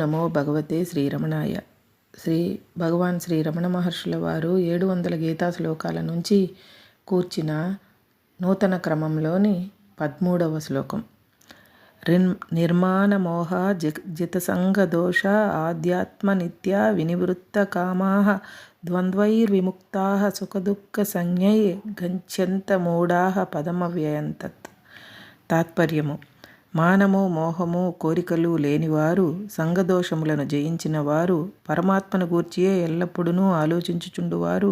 నమో భగవతే శ్రీరమణాయ. భగవాన్ శ్రీ రమణ మహర్షుల వారు 700 గీతా శ్లోకాల నుంచి కూర్చిన నూతన క్రమంలోని 13వ శ్లోకం. నిర్మాణ మోహ జితసంగ దోష ఆధ్యాత్మ నిత్య వినివృత్త కామా ద్వంద్వైర్విముక్తా సుఖదుఃఖ సంజ్ఞై గచ్చంత మూఢా పదమవ్యయంతత్. తాత్పర్యము: మానము, మోహము, కోరికలు లేనివారు, సంగదోషములను జయించిన వారు, పరమాత్మను గూర్చియే ఎల్లప్పుడూ ఆలోచించుచుండువారు,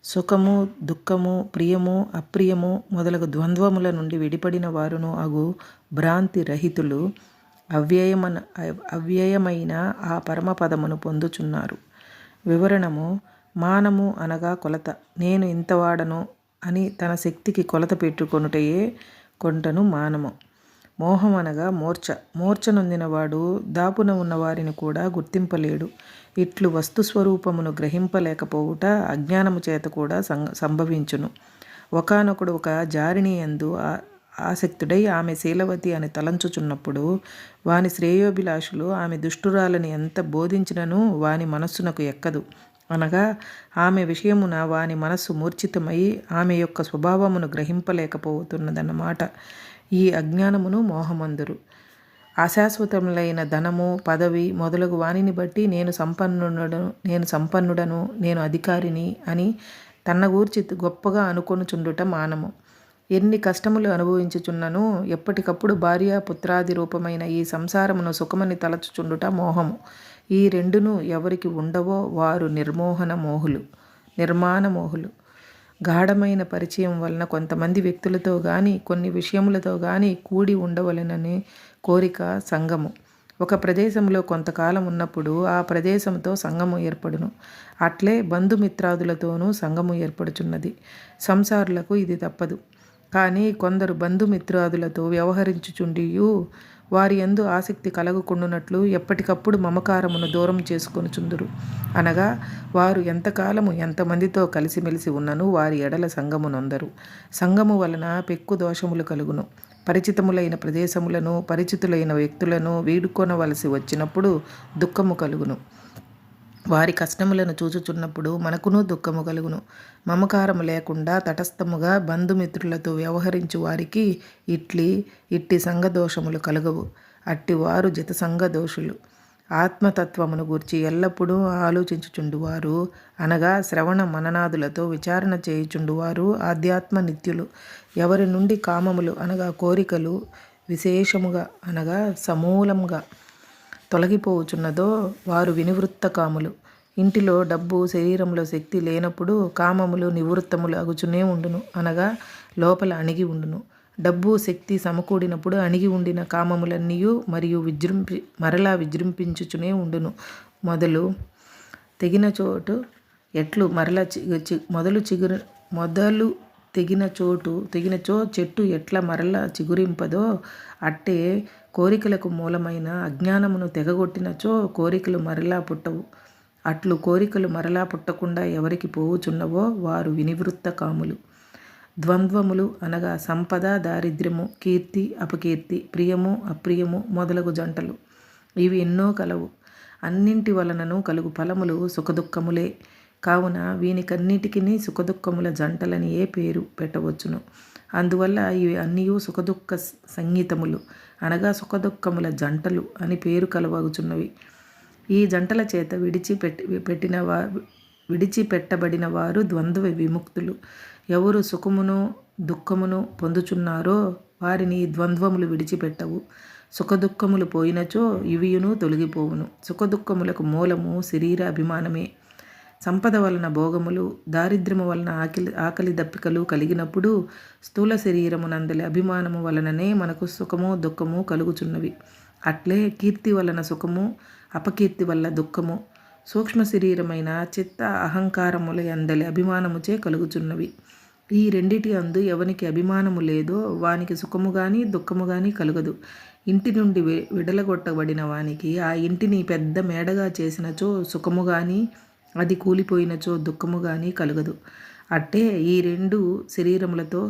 సుఖము, దుఃఖము, ప్రియము, అప్రియము మొదలగు ద్వంద్వముల నుండి విడిపడిన వారును అగు భ్రాంతి రహితులు అవ్యయమైన ఆ పరమపదమును పొందుచున్నారు. వివరణము: మానము అనగా కొలత. నేను ఇంతవాడను అని తన శక్తికి కొలత పెట్టుకొనుటయే కొంటను మానము. మోహం అనగా మూర్ఛ. మూర్ఛ నొందినవాడు దాపున ఉన్నవారిని కూడా గుర్తింపలేడు. ఇట్లు వస్తుస్వరూపమును గ్రహింపలేకపోవుట అజ్ఞానము చేత కూడా సంభవించును. ఒకానొకడు ఒక జారిణి యందు ఆసక్తుడై ఆమె శీలవతి అని తలంచుచున్నప్పుడు వాని శ్రేయోభిలాషులు ఆమె దుష్టురాలని ఎంత బోధించినను వాని మనస్సునకు ఎక్కదు. అనగా ఆమె విషయమున వాని మనస్సు మూర్ఛితమై ఆమె యొక్క స్వభావమును గ్రహింపలేకపోతున్నదన్నమాట. ఈ అజ్ఞానమును మోహమందురు. అశాశ్వతములైన ధనము, పదవి మొదలగు వానిని బట్టి నేను సంపన్నుడను, నేను అధికారిని అని తన గూర్చి గొప్పగా అనుకొనుచుండుట మానము. ఎన్ని కష్టములు అనుభవించుచున్నను ఎప్పటికప్పుడు భార్య పుత్రాది రూపమైన ఈ సంసారమును సుఖమని తలచుచుండుట మోహము. ఈ రెండును ఎవరికి ఉండవో వారు నిర్మాణ మోహులు. గాఢమైన పరిచయం వలన కొంతమంది వ్యక్తులతో గాని కొన్ని విషయములతో గాని కూడి ఉండవలెనని కోరిక సంగము. ఒక ప్రదేశంలో కొంతకాలం ఉన్నప్పుడు ఆ ప్రదేశంతో సంగము ఏర్పడును. అట్లే బంధుమిత్రాదులతోనూ సంగము ఏర్పడుచున్నది. సంసారులకు ఇది తప్పదు. కానీ కొందరు బంధుమిత్రాదులతో వ్యవహరించుచుండియు వారి యందు ఆసక్తి కలగకుండునట్లు ఎప్పటికప్పుడు మమకారమును దూరం చేసుకొనుచుందురు. అనగా వారు ఎంతకాలము ఎంతమందితో కలిసిమెలిసి ఉన్నను వారి ఎడల సంగము నొందరు. సంగము వలన పెక్కు దోషములు కలుగును. పరిచితములైన ప్రదేశములను, పరిచితులైన వ్యక్తులను వీడుకొనవలసి వచ్చినప్పుడు దుఃఖము కలుగును. వారి కష్టములను చూచుచున్నప్పుడు మనకును దుఃఖము కలుగును. మమకారము లేకుండా తటస్థముగా బంధుమిత్రులతో వ్యవహరించు వారికి ఇట్టి సంగదోషములు కలుగవు. అట్టివారు జితసంగదోషులు. ఆత్మతత్వమును గూర్చి ఎల్లప్పుడూ ఆలోచించుచుండువారు, అనగా శ్రవణ మననాదులతో విచారణ చేయుచుండువారు ఆధ్యాత్మ నిత్యులు. ఎవరి నుండి కామములు అనగా కోరికలు విశేషముగా అనగా సమూలంగా తొలగిపోవుచున్నదో వారు వినివృత్త కాములు. ఇంటిలో డబ్బు, శరీరంలో శక్తి లేనప్పుడు కామములు నివృత్తములు అగుచునే ఉండును, అనగా లోపల అణిగి ఉండును. డబ్బు, శక్తి సమకూడినప్పుడు అణిగి ఉండిన కామములన్నీయు మరలా విజృంభించుచునే ఉండును. మొదలు తెగిన చోటు ఎట్లు మరలా తెగినచో చెట్టు ఎట్లా మరలా చిగురింపదో అట్టే కోరికలకు మూలమైన అజ్ఞానమును తెగగొట్టినచో కోరికలు మరలా పుట్టవు. అట్లు కోరికలు మరలా పుట్టకుండా ఎవరికి పోవుచున్నవో వారు వినివృత్త కాములు. ద్వంద్వములు అనగా సంపద, దారిద్ర్యము, కీర్తి, అపకీర్తి, ప్రియము, అప్రియము మొదలగు జంటలు. ఇవి ఎన్నో కలవు. అన్నింటి వలనను కలుగు ఫలములు సుఖదుఖములే. కావున వీనికన్నిటికీ సుఖదుఖముల జంటలని ఏ పేరు పెట్టవచ్చును. అందువల్ల ఇవి అన్నీ సుఖదుఖ సంగీతములు అనగా సుఖదుఖముల జంటలు అని పేరు కలవగుచున్నవి. ఈ జంటల చేత విడిచిపెట్టబడిన వారు ద్వంద్వ విముక్తులు. ఎవరు సుఖమును దుఃఖమును పొందుచున్నారో వారిని ద్వంద్వములు విడిచిపెట్టవు. సుఖదుఖములు పోయినచో ఇవియును తొలగిపోవును. సుఖదుఖములకు మూలము శరీర అభిమానమే. సంపద వలన భోగములు, దారిద్ర్యము వలన ఆకలి దప్పికలు కలిగినప్పుడు స్థూల శరీరమునందలి అభిమానము వలననే మనకు సుఖము దుఃఖము కలుగుచున్నవి. అట్లే కీర్తి వలన సుఖము, అపకీర్తి వల్ల దుఃఖము, సూక్ష్మ శరీరమైన చిత్త అహంకారముల యందలి అభిమానముచే కలుగుచున్నవి. ఈ రెండిటి అందు ఎవనికి అభిమానము లేదో వానికి సుఖము గాని దుఃఖము గాని కలుగదు. ఇంటి నుండి విడలగొట్టబడిన వానికి ఆ ఇంటిని పెద్ద మేడగా చేసినచో సుఖము గాని, అది కూలిపోయినచో దుఃఖము గాని కలుగదు. అట్టే ఈ రెండు శరీరములతో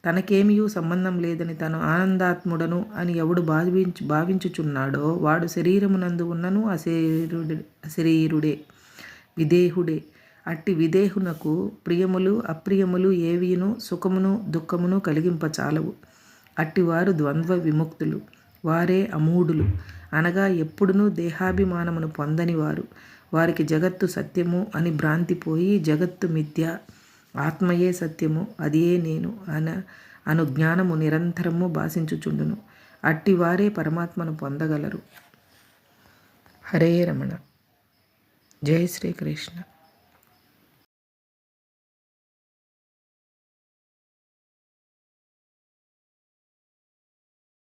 తనకేమియూ సంబంధం లేదని తాను ఆనందాత్ముడను అని ఎవడు భావించుచున్నాడో వాడు శరీరమునందు ఉన్నను అశరీరుడే, విదేహుడే. అట్టి విదేహునకు ప్రియములు అప్రియములు ఏవియును సుఖమును దుఃఖమును కలిగింపచాలవు. అట్టివారు ద్వంద్వ విముక్తులు. వారే అమూఢులు, అనగా ఎప్పుడునూ దేహాభిమానమును పొందనివారు. వారికి జగత్తు సత్యము అని భ్రాంతి పోయి జగత్తు మిథ్య, ఆత్మయే సత్యము, అదియే నేను అను జ్ఞానము నిరంతరము భాషించుచుండును. అట్టివారే పరమాత్మను పొందగలరు. హరే రమణ. జై శ్రీకృష్ణ.